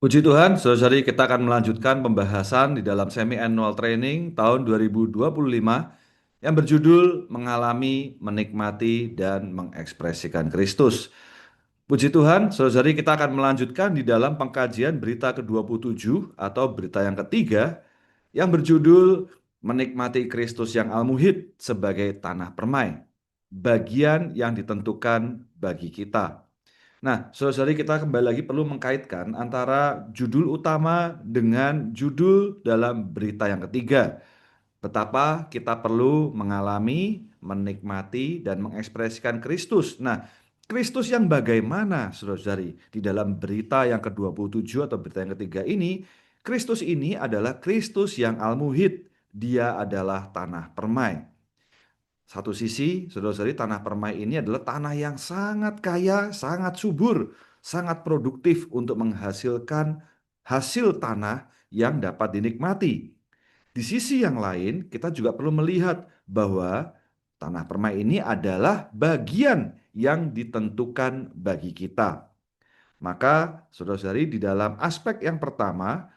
Puji Tuhan, saudari kita akan melanjutkan pembahasan di dalam semi-annual training tahun 2025 yang berjudul Mengalami, Menikmati, dan Mengekspresikan Kristus. Puji Tuhan, saudari kita akan melanjutkan di dalam pengkajian berita ke-27 atau berita yang ketiga yang berjudul Menikmati Kristus yang Al-Muhid sebagai tanah permai, bagian yang ditentukan bagi kita. Nah, saudari kita kembali lagi perlu mengkaitkan antara judul utama dengan judul dalam berita yang ketiga. Betapa kita perlu mengalami, menikmati, dan mengekspresikan Kristus. Nah, Kristus yang bagaimana, saudari? Di dalam berita yang ke-27 atau berita yang ketiga ini, Kristus ini adalah Kristus yang al-muhid. Dia adalah tanah permai. Satu sisi, saudara-saudari, tanah permai ini adalah tanah yang sangat kaya, sangat subur, sangat produktif untuk menghasilkan hasil tanah yang dapat dinikmati. Di sisi yang lain, kita juga perlu melihat bahwa tanah permai ini adalah bagian yang ditentukan bagi kita. Maka, saudara-saudari, di dalam aspek yang pertama,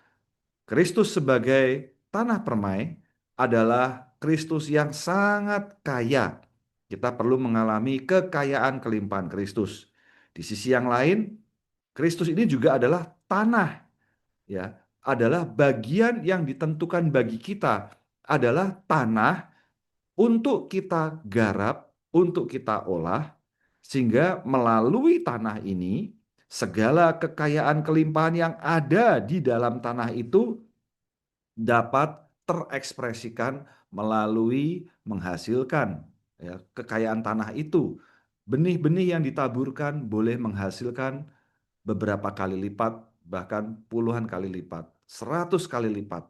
Kristus sebagai tanah permai adalah Kristus yang sangat kaya. Kita perlu mengalami kekayaan kelimpahan Kristus. Di sisi yang lain, Kristus ini juga adalah tanah, ya, adalah bagian yang ditentukan bagi kita, adalah tanah untuk kita garap, untuk kita olah, sehingga melalui tanah ini segala kekayaan kelimpahan yang ada di dalam tanah itu dapat terekspresikan melalui menghasilkan, ya, kekayaan tanah itu. Benih-benih yang ditaburkan boleh menghasilkan beberapa kali lipat, bahkan puluhan kali lipat, 100 kali lipat.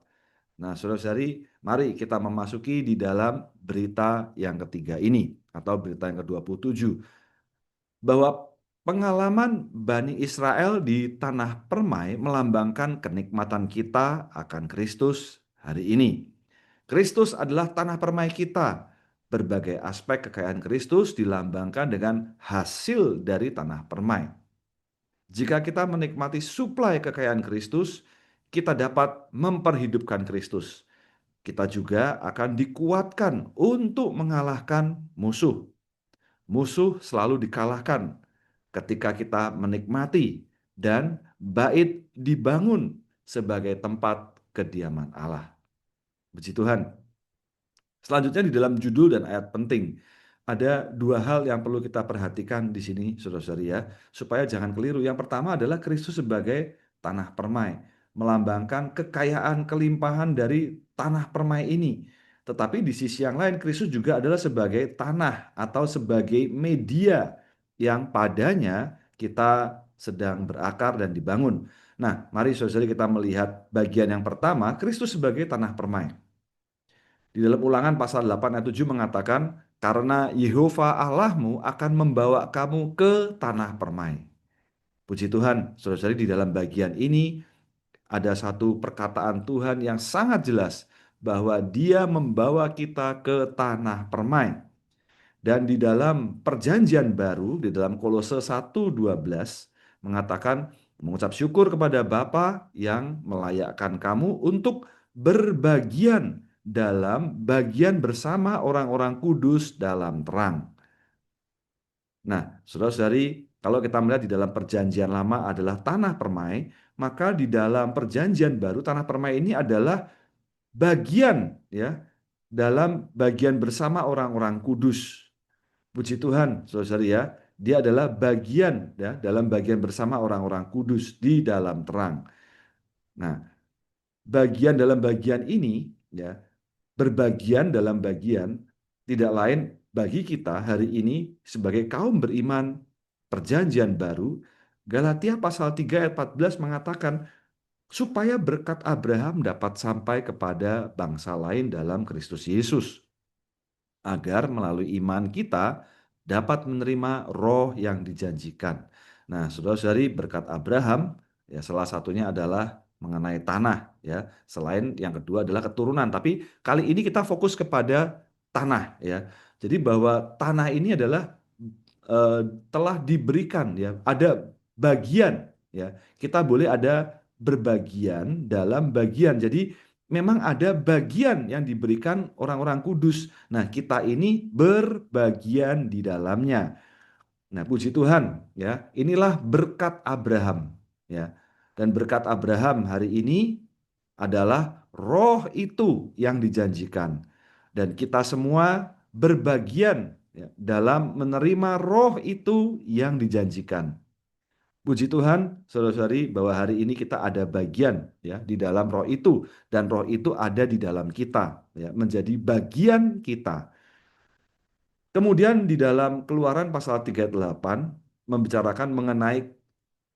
Nah, saudara-saudari, mari kita memasuki di dalam berita yang ketiga ini, atau berita yang ke-27, bahwa pengalaman Bani Israel di tanah permai melambangkan kenikmatan kita akan Kristus hari ini. Kristus adalah tanah permai kita. Berbagai aspek kekayaan Kristus dilambangkan dengan hasil dari tanah permai. Jika kita menikmati suplai kekayaan Kristus, kita dapat memperhidupkan Kristus. Kita juga akan dikuatkan untuk mengalahkan musuh. Musuh selalu dikalahkan ketika kita menikmati dan bait dibangun sebagai tempat kediaman Allah. Puji Tuhan. Selanjutnya di dalam judul dan ayat penting, ada dua hal yang perlu kita perhatikan di sini, saudara-saudari, ya, supaya jangan keliru. Yang pertama adalah Kristus sebagai tanah permai, melambangkan kekayaan kelimpahan dari tanah permai ini. Tetapi di sisi yang lain, Kristus juga adalah sebagai tanah atau sebagai media yang padanya kita sedang berakar dan dibangun. Nah, mari saudara-saudari kita melihat bagian yang pertama, Kristus sebagai tanah permai. Di dalam Ulangan pasal 8 ayat 7 mengatakan, karena Yehova Allahmu akan membawa kamu ke tanah permai. Puji Tuhan, saudara-saudari, di dalam bagian ini ada satu perkataan Tuhan yang sangat jelas bahwa Dia membawa kita ke tanah permai. Dan di dalam perjanjian baru, di dalam Kolose 1:12 mengatakan, mengucap syukur kepada Bapa yang melayakkan kamu untuk berbagian dalam bagian bersama orang-orang kudus dalam terang. Nah, saudara-saudari, kalau kita melihat di dalam perjanjian lama adalah tanah permai, maka di dalam perjanjian baru tanah permai ini adalah bagian, ya, dalam bagian bersama orang-orang kudus. Puji Tuhan, saudara-saudari, ya, dia adalah bagian, ya, dalam bagian bersama orang-orang kudus di dalam terang. Nah, bagian dalam bagian ini, ya, berbagian dalam bagian tidak lain bagi kita hari ini sebagai kaum beriman perjanjian baru. Galatia pasal 3 ayat 14 mengatakan supaya berkat Abraham dapat sampai kepada bangsa lain dalam Kristus Yesus, agar melalui iman kita dapat menerima roh yang dijanjikan. Nah, saudara-saudari, berkat Abraham, ya, salah satunya adalah mengenai tanah, ya. Selain yang kedua adalah keturunan, tapi kali ini kita fokus kepada tanah, ya. Jadi bahwa tanah ini adalah telah diberikan, ya, ada bagian, ya. Kita boleh ada berbagian dalam bagian. Jadi memang ada bagian yang diberikan orang-orang kudus. Nah, kita ini berbagian di dalamnya. Nah, puji Tuhan, ya. Inilah berkat Abraham, ya. Dan berkat Abraham hari ini adalah roh itu yang dijanjikan. Dan kita semua berbagian, ya, dalam menerima roh itu yang dijanjikan. Puji Tuhan, saudara-saudari, bahwa hari ini kita ada bagian, ya, di dalam roh itu, dan roh itu ada di dalam kita, ya, menjadi bagian kita. Kemudian di dalam Keluaran pasal 38 membicarakan mengenai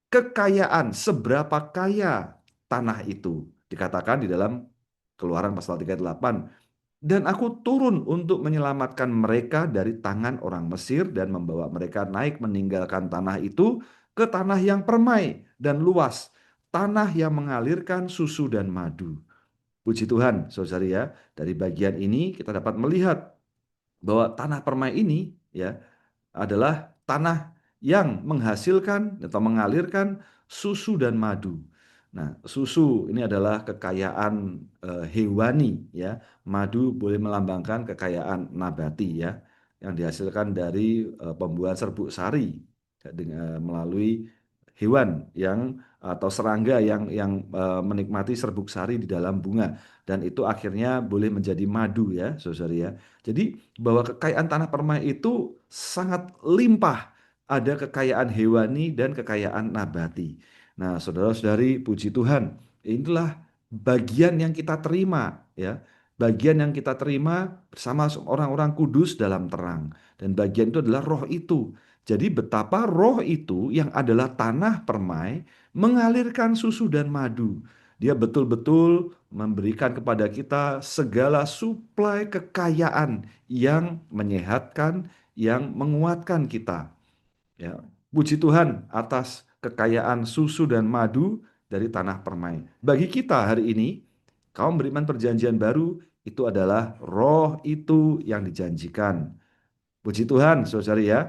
kekayaan, seberapa kaya tanah itu. Dikatakan di dalam Keluaran pasal 38, dan aku turun untuk menyelamatkan mereka dari tangan orang Mesir dan membawa mereka naik meninggalkan tanah itu ke tanah yang permai dan luas, tanah yang mengalirkan susu dan madu. Puji Tuhan, saudara ya, dari bagian ini kita dapat melihat bahwa tanah permai ini, ya, adalah tanah yang menghasilkan atau mengalirkan susu dan madu. Nah, susu ini adalah kekayaan hewani, ya. Madu boleh melambangkan kekayaan nabati, ya, yang dihasilkan dari pembuahan serbuk sari, ya, melalui hewan yang atau serangga yang menikmati serbuk sari di dalam bunga, dan itu akhirnya boleh menjadi madu, ya, saudara ya. Jadi bahwa kekayaan tanah permai itu sangat limpah. Ada kekayaan hewani dan kekayaan nabati. Nah, saudara-saudari, puji Tuhan, inilah bagian yang kita terima, ya. Bagian yang kita terima bersama orang-orang kudus dalam terang. Dan bagian itu adalah roh itu. Jadi betapa roh itu yang adalah tanah permai mengalirkan susu dan madu. Dia betul-betul memberikan kepada kita segala suplai kekayaan yang menyehatkan, yang menguatkan kita. Ya, puji Tuhan atas kekayaan susu dan madu dari tanah permai. Bagi kita hari ini, kaum beriman perjanjian baru itu adalah roh itu yang dijanjikan. Puji Tuhan, saudara ya.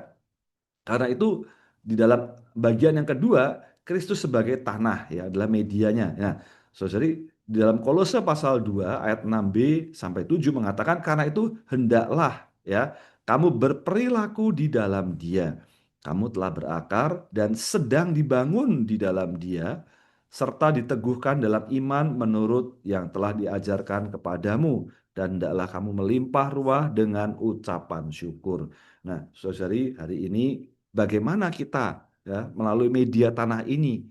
Karena itu di dalam bagian yang kedua, Kristus sebagai tanah, ya, adalah medianya. Nah, saudari, di dalam Kolose pasal 2 ayat 6b sampai 7 mengatakan, karena itu hendaklah, ya, kamu berperilaku di dalam Dia. Kamu telah berakar dan sedang dibangun di dalam Dia, serta diteguhkan dalam iman menurut yang telah diajarkan kepadamu, dan hendaklah kamu melimpah ruah dengan ucapan syukur. Nah, saudari, hari ini bagaimana kita, ya, melalui media tanah ini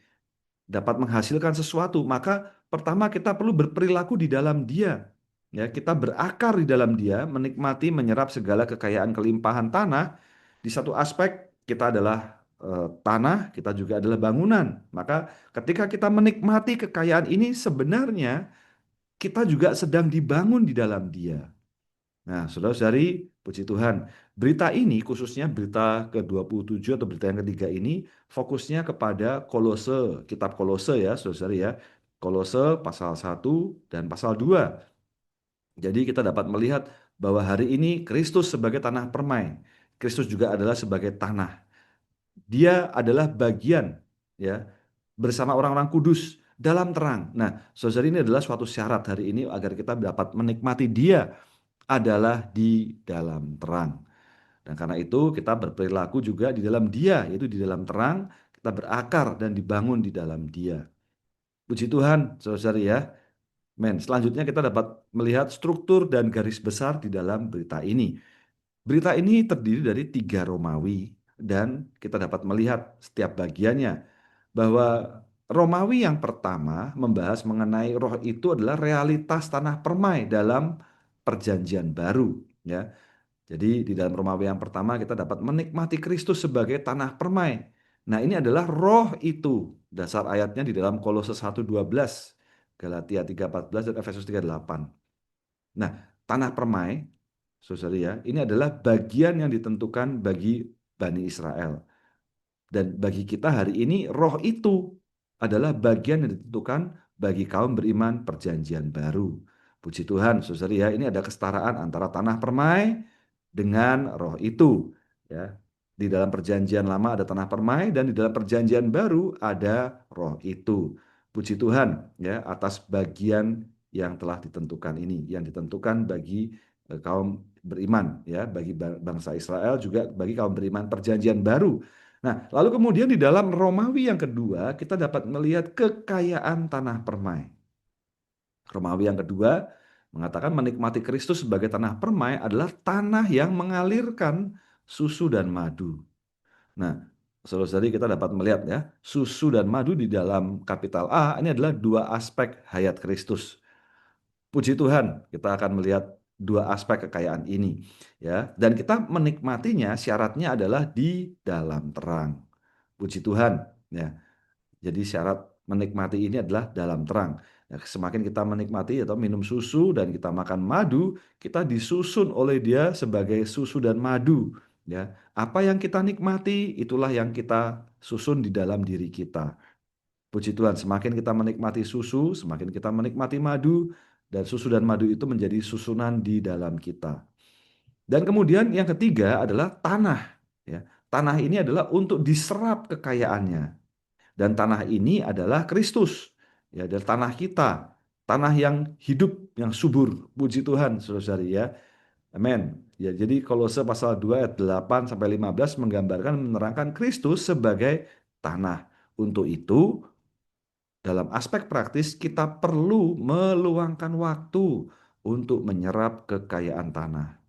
dapat menghasilkan sesuatu? Maka pertama kita perlu berperilaku di dalam Dia. Ya, kita berakar di dalam Dia, menikmati, menyerap segala kekayaan kelimpahan tanah. Di satu aspek kita adalah tanah, kita juga adalah bangunan. Maka ketika kita menikmati kekayaan ini, sebenarnya kita juga sedang dibangun di dalam Dia. Nah, saudara-saudari, puji Tuhan, berita ini khususnya berita ke-27 atau berita yang ketiga ini fokusnya kepada Kolose, kitab Kolose, ya, saudara-saudari ya. Kolose pasal 1 dan pasal 2. Jadi kita dapat melihat bahwa hari ini Kristus sebagai tanah permai. Kristus juga adalah sebagai tanah. Dia adalah bagian, ya, bersama orang-orang kudus dalam terang. Nah, saudara, ini adalah suatu syarat hari ini agar kita dapat menikmati Dia adalah di dalam terang. Dan karena itu kita berperilaku juga di dalam Dia, yaitu di dalam terang, kita berakar dan dibangun di dalam Dia. Puji Tuhan, saudara ya. Men, selanjutnya kita dapat melihat struktur dan garis besar di dalam berita ini. Berita ini terdiri dari 3 Romawi dan kita dapat melihat setiap bagiannya bahwa Romawi yang pertama membahas mengenai roh itu adalah realitas tanah permai dalam perjanjian baru, ya. Jadi di dalam Romawi yang pertama kita dapat menikmati Kristus sebagai tanah permai. Nah, ini adalah roh itu. Dasar ayatnya di dalam Kolose 1:12, Galatia 3:14 dan Efesus 3:8. Nah, tanah permai, saudara ya, ini adalah bagian yang ditentukan bagi Bani Israel. Dan bagi kita hari ini roh itu adalah bagian yang ditentukan bagi kaum beriman perjanjian baru. Puji Tuhan, saudara ya, ini ada kesetaraan antara tanah permai dengan roh itu, ya. Di dalam perjanjian lama ada tanah permai dan di dalam perjanjian baru ada roh itu. Puji Tuhan ya atas bagian yang telah ditentukan ini, yang ditentukan bagi kaum beriman ya, bagi bangsa Israel juga bagi kaum beriman perjanjian baru. Nah, lalu kemudian di dalam Romawi yang kedua kita dapat melihat kekayaan tanah permai. Romawi yang kedua mengatakan menikmati Kristus sebagai tanah permai adalah tanah yang mengalirkan susu dan madu. Nah, saudara-saudari kita dapat melihat ya, susu dan madu di dalam kapital A ini adalah dua aspek hayat Kristus. Puji Tuhan, kita akan melihat dua aspek kekayaan ini ya. Dan kita menikmatinya syaratnya adalah di dalam terang. Puji Tuhan ya. Jadi syarat menikmati ini adalah dalam terang. Ya, semakin kita menikmati atau minum susu dan kita makan madu, kita disusun oleh dia sebagai susu dan madu. Ya, apa yang kita nikmati, itulah yang kita susun di dalam diri kita. Puji Tuhan, semakin kita menikmati susu, semakin kita menikmati madu, dan susu dan madu itu menjadi susunan di dalam kita. Dan kemudian yang ketiga adalah tanah. Ya, tanah ini adalah untuk diserap kekayaannya. Dan tanah ini adalah Kristus. Ya, dan tanah kita, tanah yang hidup, yang subur. Puji Tuhan, saudara-saudari ya. Amin. Ya, jadi Kolose pasal 2 ayat 8 sampai 15 menggambarkan menerangkan Kristus sebagai tanah. Untuk itu, dalam aspek praktis kita perlu meluangkan waktu untuk menyerap kekayaan tanah.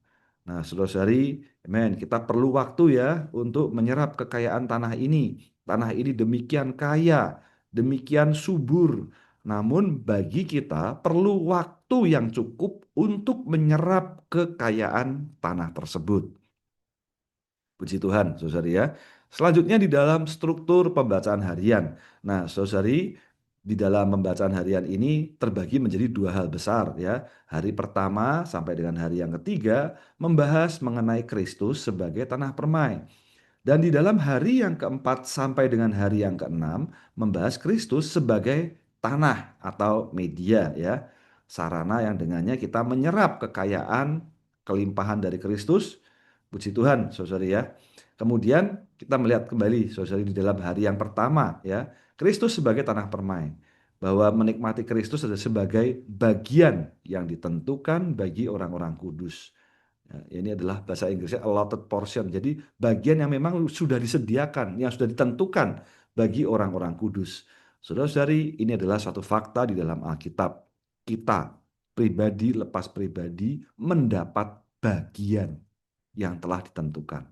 Nah, saudara-saudari, amen, kita perlu waktu ya untuk menyerap kekayaan tanah ini. Tanah ini demikian kaya, demikian subur. Namun bagi kita perlu waktu yang cukup untuk menyerap kekayaan tanah tersebut. Puji Tuhan, saudari ya. Selanjutnya di dalam struktur pembacaan harian. Nah, saudari, di dalam pembacaan harian ini terbagi menjadi dua hal besar ya. Hari pertama sampai dengan hari yang ketiga membahas mengenai Kristus sebagai tanah permai. Dan di dalam hari yang keempat sampai dengan hari yang keenam membahas Kristus sebagai tanah atau media ya. Sarana yang dengannya kita menyerap kekayaan, kelimpahan dari Kristus. Puji Tuhan, saudari ya. Kemudian kita melihat kembali, saudari, di dalam hari yang pertama ya, Kristus sebagai tanah permai. Bahwa menikmati Kristus adalah sebagai bagian yang ditentukan bagi orang-orang kudus. Ya, ini adalah bahasa Inggrisnya allotted portion. Jadi bagian yang memang sudah disediakan, yang sudah ditentukan bagi orang-orang kudus. Saudara-saudari, ini adalah suatu fakta di dalam Alkitab. Kita pribadi lepas pribadi mendapat bagian yang telah ditentukan.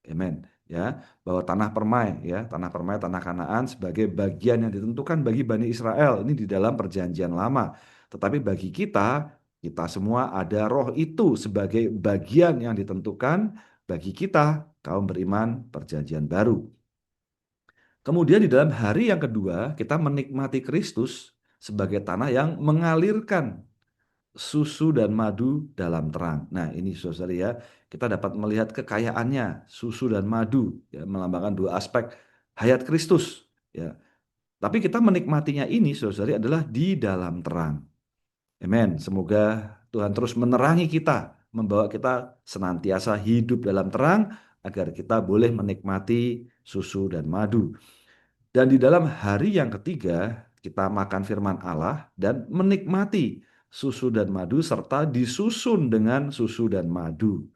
Amen. Ya, bahwa tanah permai ya, tanah permai, tanah Kanaan sebagai bagian yang ditentukan bagi Bani Israel ini di dalam perjanjian lama. Tetapi bagi kita, kita semua ada roh itu sebagai bagian yang ditentukan bagi kita kaum beriman perjanjian baru. Kemudian di dalam hari yang kedua, kita menikmati Kristus sebagai tanah yang mengalirkan susu dan madu dalam terang. Nah, ini saudara ya, kita dapat melihat kekayaannya, susu dan madu, ya, melambangkan dua aspek hayat Kristus. Ya. Tapi kita menikmatinya ini, saudara, adalah di dalam terang. Amin. Semoga Tuhan terus menerangi kita, membawa kita senantiasa hidup dalam terang, agar kita boleh menikmati susu dan madu. Dan di dalam hari yang ketiga, kita makan firman Allah dan menikmati susu dan madu serta disusun dengan susu dan madu.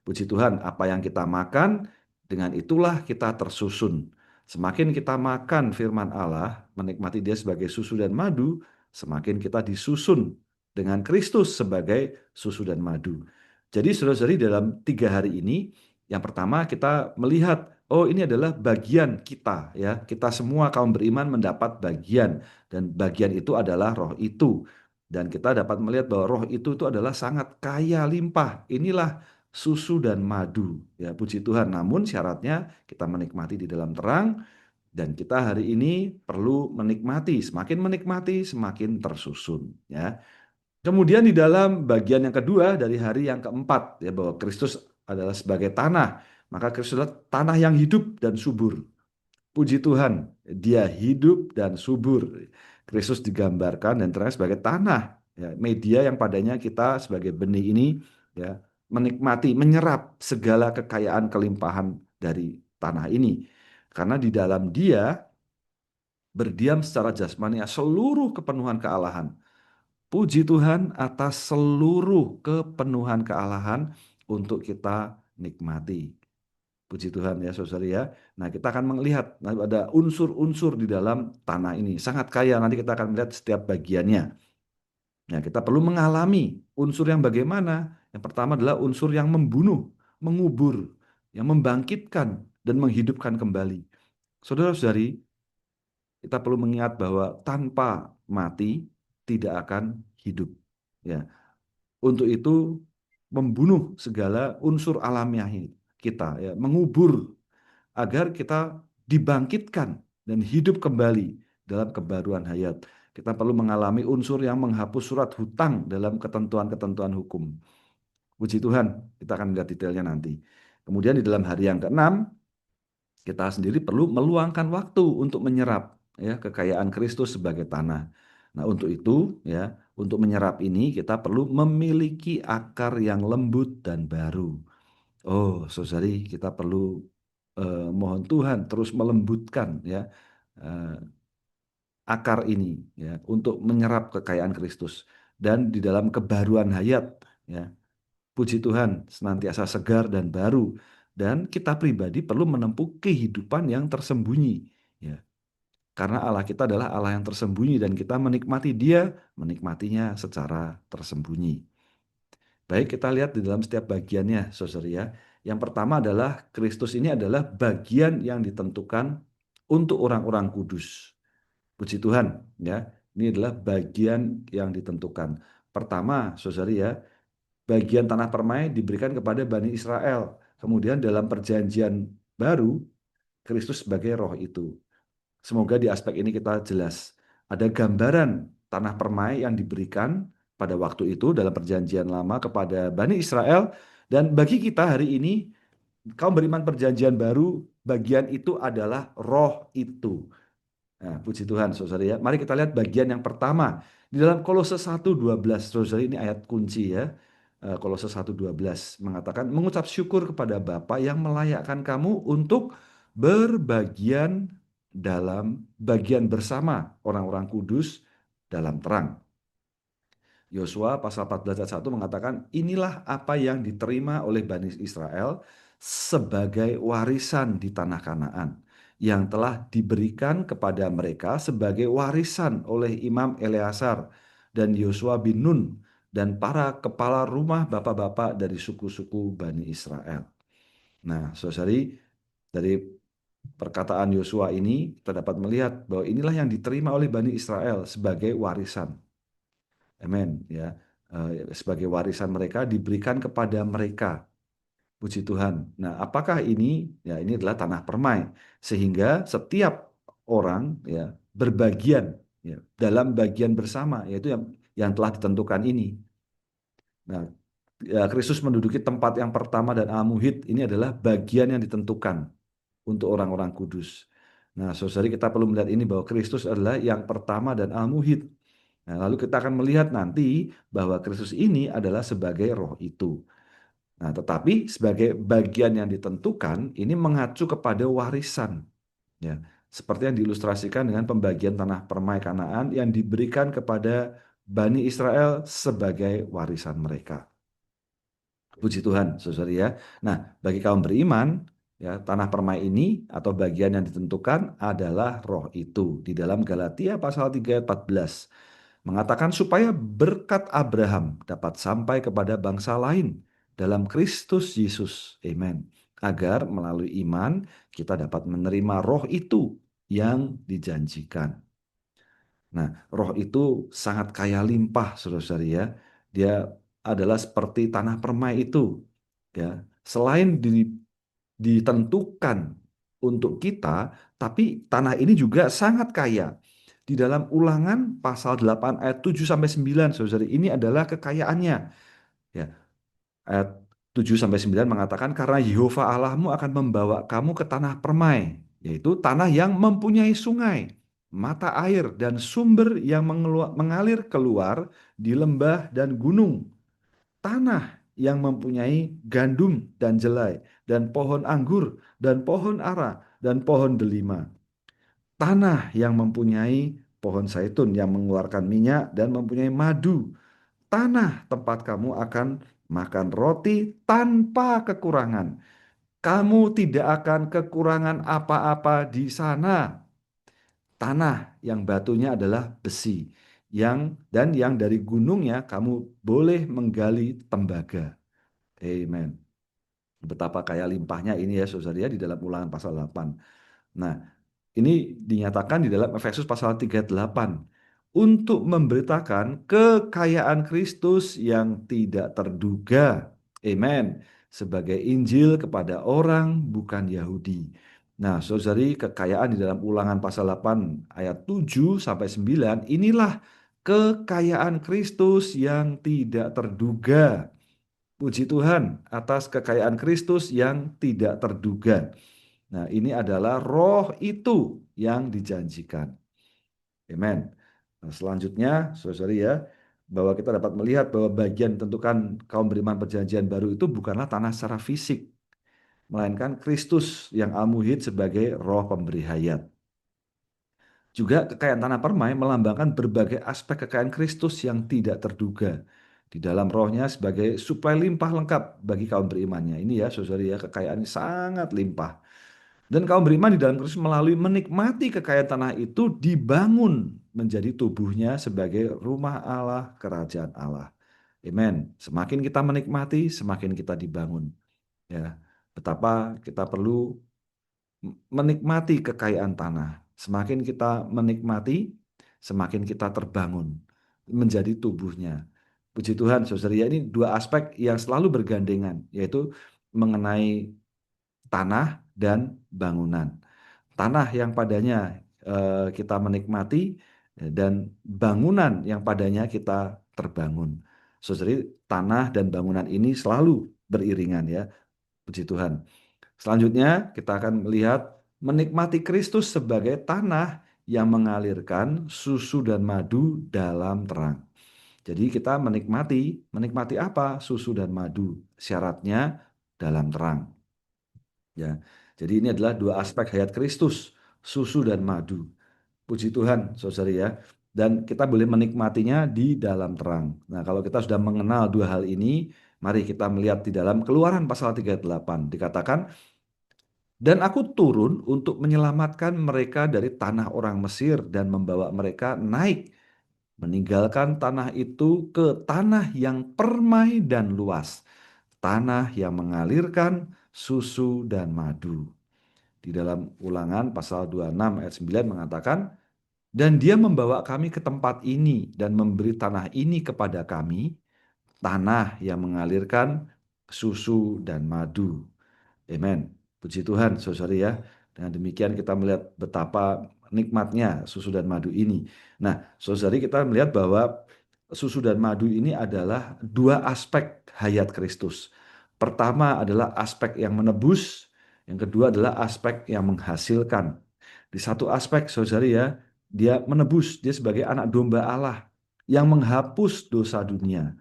Puji Tuhan, apa yang kita makan, dengan itulah kita tersusun. Semakin kita makan firman Allah, menikmati dia sebagai susu dan madu, semakin kita disusun dengan Kristus sebagai susu dan madu. Jadi saudara-saudari, dalam 3 hari ini, yang pertama kita melihat, oh ini adalah bagian kita ya. Kita semua kaum beriman mendapat bagian, dan bagian itu adalah roh itu. Dan kita dapat melihat bahwa roh itu adalah sangat kaya limpah. Inilah susu dan madu. Ya, puji Tuhan. Namun syaratnya kita menikmati di dalam terang, dan kita hari ini perlu menikmati. Semakin menikmati, semakin tersusun. Ya. Kemudian di dalam bagian yang kedua dari hari yang keempat, ya, bahwa Kristus adalah sebagai tanah. Maka Kristus adalah tanah yang hidup dan subur. Puji Tuhan, dia hidup dan subur. Kristus digambarkan dan terang sebagai tanah, ya, media yang padanya kita sebagai benih ini ya menikmati, menyerap segala kekayaan kelimpahan dari tanah ini. Karena di dalam dia berdiam secara jasmani seluruh kepenuhan kealahan. Puji Tuhan atas seluruh kepenuhan kealahan untuk kita nikmati. Puji Tuhan ya saudara ya. Nah kita akan melihat ada unsur-unsur di dalam tanah ini. Sangat kaya, nanti kita akan melihat setiap bagiannya. Nah kita perlu mengalami unsur yang bagaimana. Yang pertama adalah unsur yang membunuh, mengubur, yang membangkitkan dan menghidupkan kembali. Saudara-saudari, kita perlu mengingat bahwa tanpa mati tidak akan hidup. Ya, untuk itu membunuh segala unsur alamiah kita, ya, mengubur agar kita dibangkitkan dan hidup kembali dalam kebaruan hayat. Kita perlu mengalami unsur yang menghapus surat hutang dalam ketentuan-ketentuan hukum. Puji Tuhan, kita akan melihat detailnya nanti. Kemudian di dalam hari yang keenam, kita sendiri perlu meluangkan waktu untuk menyerap ya kekayaan Kristus sebagai tanah. Nah, untuk itu ya, untuk menyerap ini kita perlu memiliki akar yang lembut dan baru. Oh, saudari, kita perlu mohon Tuhan terus melembutkan ya eh, akar ini ya untuk menyerap kekayaan Kristus dan di dalam kebaruan hayat ya. Puji Tuhan, senantiasa segar dan baru. Dan kita pribadi perlu menempuh kehidupan yang tersembunyi. Ya. Karena Allah kita adalah Allah yang tersembunyi dan kita menikmati Dia, menikmatinya secara tersembunyi. Baik, kita lihat di dalam setiap bagiannya, saudara ya. Yang pertama adalah Kristus ini adalah bagian yang ditentukan untuk orang-orang kudus. Puji Tuhan, ya. Ini adalah bagian yang ditentukan. Pertama, saudara ya, bagian tanah permai diberikan kepada Bani Israel. Kemudian dalam perjanjian baru, Kristus sebagai roh itu. Semoga di aspek ini kita jelas. Ada gambaran tanah permai yang diberikan pada waktu itu dalam perjanjian lama kepada Bani Israel. Dan bagi kita hari ini, kaum beriman perjanjian baru, bagian itu adalah roh itu. Nah, puji Tuhan, saudara ya. Mari kita lihat bagian yang pertama. Di dalam Kolose 1:12, saudara, ini ayat kunci ya. Kolose 1:12 mengatakan, mengucap syukur kepada Bapa yang melayakkan kamu untuk berbagian dalam bagian bersama orang-orang kudus dalam terang. Yosua pasal 14 ayat 1 mengatakan, inilah apa yang diterima oleh Bani Israel sebagai warisan di tanah Kanaan yang telah diberikan kepada mereka sebagai warisan oleh Imam Eleazar dan Yosua bin Nun dan para kepala rumah bapak-bapak dari suku-suku Bani Israel. Nah, saudari, dari perkataan Yosua ini kita dapat melihat bahwa inilah yang diterima oleh Bani Israel sebagai warisan. Amin ya. Sebagai warisan mereka diberikan kepada mereka. Puji Tuhan. Nah, apakah ini? Ya, ini adalah tanah permai sehingga setiap orang ya berbagian ya dalam bagian bersama yaitu yang telah ditentukan ini. Nah, ya, Kristus menduduki tempat yang pertama dan Al-Muhid ini adalah bagian yang ditentukan untuk orang-orang kudus. Nah, saudari, kita perlu melihat ini bahwa Kristus adalah yang pertama dan Al-Muhid. Nah, lalu kita akan melihat nanti bahwa Kristus ini adalah sebagai roh itu. Nah, tetapi sebagai bagian yang ditentukan, ini mengacu kepada warisan. Ya, seperti yang diilustrasikan dengan pembagian tanah permai Kanaan yang diberikan kepada Bani Israel sebagai warisan mereka. Puji Tuhan, saudara ya. Nah, bagi kaum beriman, ya, tanah permai ini atau bagian yang ditentukan adalah roh itu. Di dalam Galatia pasal 3 ayat 14 mengatakan supaya berkat Abraham dapat sampai kepada bangsa lain dalam Kristus Yesus. Amen. Agar melalui iman kita dapat menerima roh itu yang dijanjikan. Nah, roh itu sangat kaya limpah, saudara-saudari ya. Dia adalah seperti tanah permai itu. Ya, selain ditentukan untuk kita, tapi tanah ini juga sangat kaya. Di dalam Ulangan pasal 8 ayat 7 sampai 9, saudara, ini adalah kekayaannya. Ya, ayat 7 sampai 9 mengatakan karena Yehova Allahmu akan membawa kamu ke tanah permai, yaitu tanah yang mempunyai sungai, mata air dan sumber yang mengalir keluar di lembah dan gunung, tanah yang mempunyai gandum dan jelai dan pohon anggur dan pohon ara dan pohon delima, tanah yang mempunyai pohon zaitun yang mengeluarkan minyak dan mempunyai madu. Tanah tempat kamu akan makan roti tanpa kekurangan. Kamu tidak akan kekurangan apa-apa di sana. Tanah yang batunya adalah besi, yang dari gunungnya kamu boleh menggali tembaga. Amen. Betapa kaya limpahnya ini ya saudara ya di dalam Ulangan pasal 8. Nah, ini dinyatakan di dalam Efesus pasal 38 untuk memberitakan kekayaan Kristus yang tidak terduga. Amen. Sebagai Injil kepada orang bukan Yahudi. Nah, saudari, kekayaan di dalam Ulangan pasal 8 ayat 7 sampai 9 inilah kekayaan Kristus yang tidak terduga. Puji Tuhan atas kekayaan Kristus yang tidak terduga. Nah, ini adalah roh itu yang dijanjikan. Amen. Nah, selanjutnya, saudari ya, bahwa kita dapat melihat bahwa bagian tentukan kaum beriman perjanjian baru itu bukanlah tanah secara fisik, melainkan Kristus yang al-muhid sebagai roh pemberi hayat. Juga kekayaan tanah permai melambangkan berbagai aspek kekayaan Kristus yang tidak terduga di dalam rohnya sebagai suplai limpah lengkap bagi kaum berimannya. Ini ya saudari ya, kekayaan sangat limpah. Dan kaum beriman di dalam Kristus melalui menikmati kekayaan tanah itu dibangun menjadi tubuhnya sebagai rumah Allah, kerajaan Allah. Amen. Semakin kita menikmati, semakin kita dibangun. Ya, betapa kita perlu menikmati kekayaan tanah. Semakin kita menikmati, semakin kita terbangun menjadi tubuhnya. Puji Tuhan, saudara, ya, ini dua aspek yang selalu bergandengan, yaitu mengenai tanah dan bangunan. Tanah yang padanya kita menikmati dan bangunan yang padanya kita terbangun. Saudara, tanah dan bangunan ini selalu beriringan ya. Puji Tuhan. Selanjutnya kita akan melihat menikmati Kristus sebagai tanah yang mengalirkan susu dan madu dalam terang. Jadi kita menikmati apa? Susu dan madu. Syaratnya dalam terang. Ya. Jadi ini adalah dua aspek hayat Kristus, susu dan madu. Puji Tuhan, saudara ya. Dan kita boleh menikmatinya di dalam terang. Nah, kalau kita sudah mengenal dua hal ini, mari kita melihat di dalam Keluaran pasal 38. Dikatakan, dan aku turun untuk menyelamatkan mereka dari tanah orang Mesir dan membawa mereka naik, meninggalkan tanah itu ke tanah yang permai dan luas, tanah yang mengalirkan susu dan madu. Di dalam Ulangan pasal 26 ayat 9 mengatakan, dan dia membawa kami ke tempat ini dan memberi tanah ini kepada kami, tanah yang mengalirkan susu dan madu. Amen. Puji Tuhan, saudari ya. Dengan demikian kita melihat betapa nikmatnya susu dan madu ini. Nah, saudari, kita melihat bahwa susu dan madu ini adalah dua aspek hayat Kristus. Pertama adalah aspek yang menebus, yang kedua adalah aspek yang menghasilkan. Di satu aspek, saudari ya, dia menebus, dia sebagai anak domba Allah yang menghapus dosa dunia.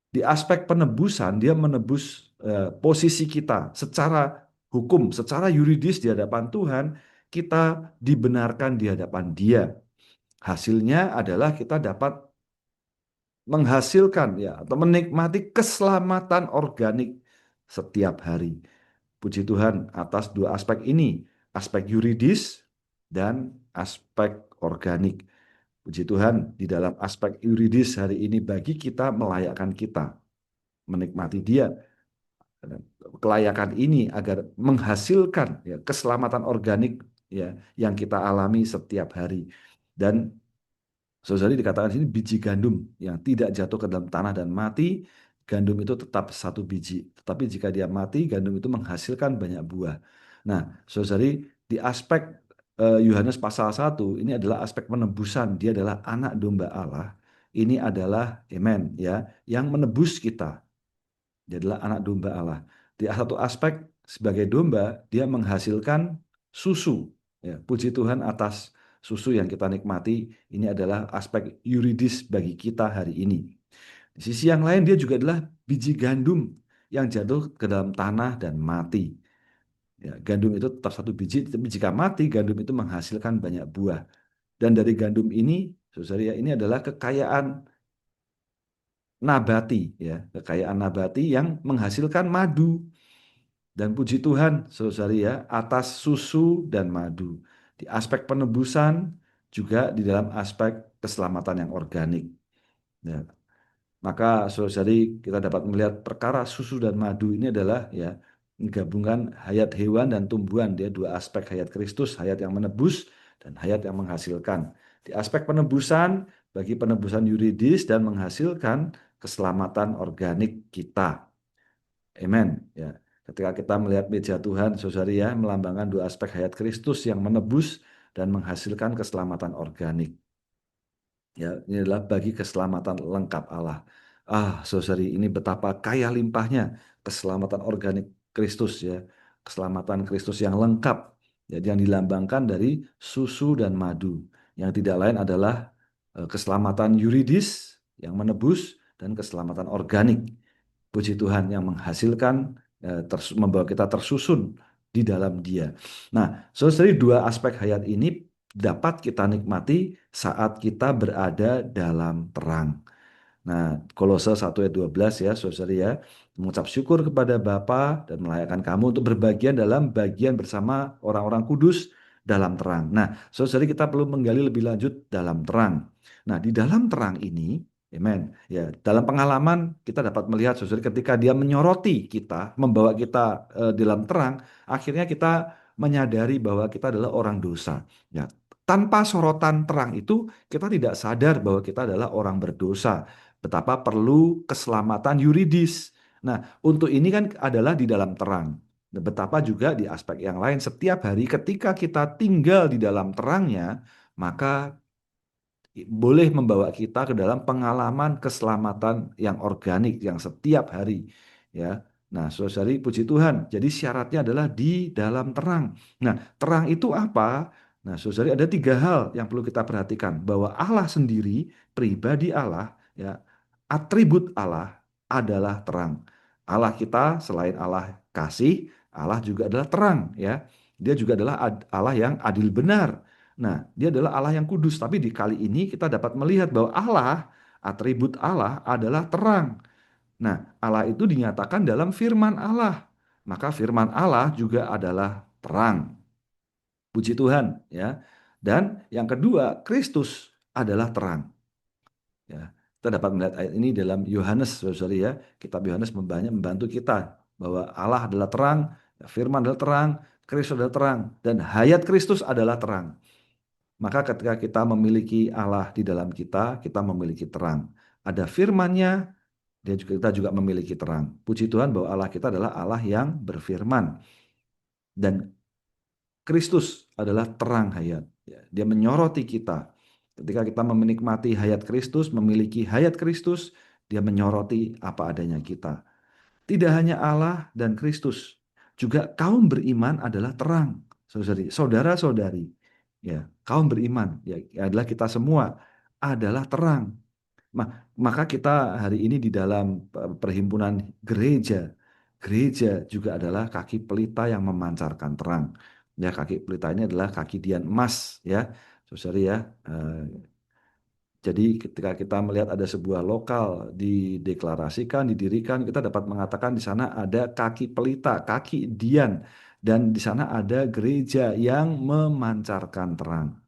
Di aspek penebusan, dia menebus posisi kita secara hukum, secara yuridis di hadapan Tuhan, kita dibenarkan di hadapan Dia. Hasilnya adalah kita dapat menghasilkan ya atau menikmati keselamatan organik setiap hari. Puji Tuhan atas dua aspek ini, aspek yuridis dan aspek organik. Puji Tuhan di dalam aspek yuridis hari ini bagi kita melayakkan kita menikmati Dia. Kelayakan ini agar menghasilkan ya, keselamatan organik ya yang kita alami setiap hari. Dan saudari, dikatakan di sini biji gandum yang tidak jatuh ke dalam tanah dan mati, gandum itu tetap satu biji. Tetapi jika dia mati, gandum itu menghasilkan banyak buah. Nah, saudari, di aspek Yohanes pasal 1 ini adalah aspek penebusan. Dia adalah anak domba Allah. Ini adalah amen ya, yang menebus kita. Dia adalah anak domba Allah. Di satu aspek sebagai domba, dia menghasilkan susu. Ya, puji Tuhan atas susu yang kita nikmati. Ini adalah aspek yuridis bagi kita hari ini. Di sisi yang lain, dia juga adalah biji gandum yang jatuh ke dalam tanah dan mati. Ya, gandum itu tetap satu biji, tapi jika mati, gandum itu menghasilkan banyak buah. Dan dari gandum ini, saudara ya, ini adalah kekayaan nabati, ya, kekayaan nabati yang menghasilkan madu. Dan puji Tuhan, saudara ya, atas susu dan madu. Di aspek penebusan, juga di dalam aspek keselamatan yang organik. Ya, maka saudari kita dapat melihat perkara susu dan madu ini adalah ya gabungan hayat hewan dan tumbuhan. Dia dua aspek hayat Kristus, hayat yang menebus dan hayat yang menghasilkan. Di aspek penebusan, bagi penebusan yuridis dan menghasilkan keselamatan organik kita. Amen. Ya. Ketika kita melihat meja Tuhan, saudari ya, melambangkan dua aspek hayat Kristus yang menebus dan menghasilkan keselamatan organik. Ya, ini adalah bagi keselamatan lengkap Allah. Saudari, ini betapa kaya limpahnya keselamatan organik Kristus ya, keselamatan Kristus yang lengkap. Jadi yang dilambangkan dari susu dan madu, yang tidak lain adalah keselamatan yuridis yang menebus dan keselamatan organik. Puji Tuhan yang menghasilkan membawa kita tersusun di dalam Dia. Nah, saudari, dua aspek hayat ini dapat kita nikmati saat kita berada dalam terang. Nah, Kolose 1 ayat 12 ya, saudari ya, mengucap syukur kepada Bapa dan melayakkan kamu untuk berbagian dalam bagian bersama orang-orang kudus dalam terang. Nah, saudari, kita perlu menggali lebih lanjut dalam terang. Nah, di dalam terang ini, amen. Ya, dalam pengalaman kita dapat melihat saudari ketika dia menyoroti kita, membawa kita dalam terang, akhirnya kita menyadari bahwa kita adalah orang dosa. Ya, tanpa sorotan terang itu kita tidak sadar bahwa kita adalah orang berdosa. Betapa perlu keselamatan yuridis. Nah, untuk ini kan adalah di dalam terang. Nah, betapa juga di aspek yang lain setiap hari ketika kita tinggal di dalam terangnya, maka boleh membawa kita ke dalam pengalaman keselamatan yang organik yang setiap hari ya. Nah, saudari, puji Tuhan. Jadi syaratnya adalah di dalam terang. Nah, terang itu apa? Nah, saudari, ada tiga hal yang perlu kita perhatikan bahwa Allah sendiri, pribadi Allah ya, atribut Allah adalah terang. Allah kita selain Allah kasih, Allah juga adalah terang ya. Dia juga adalah Allah yang adil benar. Nah, dia adalah Allah yang kudus, tapi di kali ini kita dapat melihat bahwa Allah, atribut Allah adalah terang. Nah, Allah itu dinyatakan dalam firman Allah. Maka firman Allah juga adalah terang. Puji Tuhan, ya. Dan yang kedua, Kristus adalah terang. Ya, kita dapat melihat ayat ini dalam Yohanes, saudara ya. Kitab Yohanes banyak membantu kita bahwa Allah adalah terang, firman adalah terang, Kristus adalah terang, dan hayat Kristus adalah terang. Maka ketika kita memiliki Allah di dalam kita, kita memiliki terang. Ada firman-Nya, kita juga memiliki terang. Puji Tuhan bahwa Allah kita adalah Allah yang berfirman. Dan Kristus adalah terang hayat. Ya, dia menyoroti kita. Ketika kita menikmati hayat Kristus, memiliki hayat Kristus, dia menyoroti apa adanya kita. Tidak hanya Allah dan Kristus, juga kaum beriman adalah terang. Saudara-saudari, ya, kaum beriman ya adalah kita semua adalah terang. Maka kita hari ini di dalam perhimpunan gereja, gereja juga adalah kaki pelita yang memancarkan terang. Ya, kaki pelita ini adalah kaki dian emas, ya, saudari ya. Jadi ketika kita melihat ada sebuah lokal dideklarasikan, didirikan, kita dapat mengatakan di sana ada kaki pelita, kaki dian, dan di sana ada gereja yang memancarkan terang.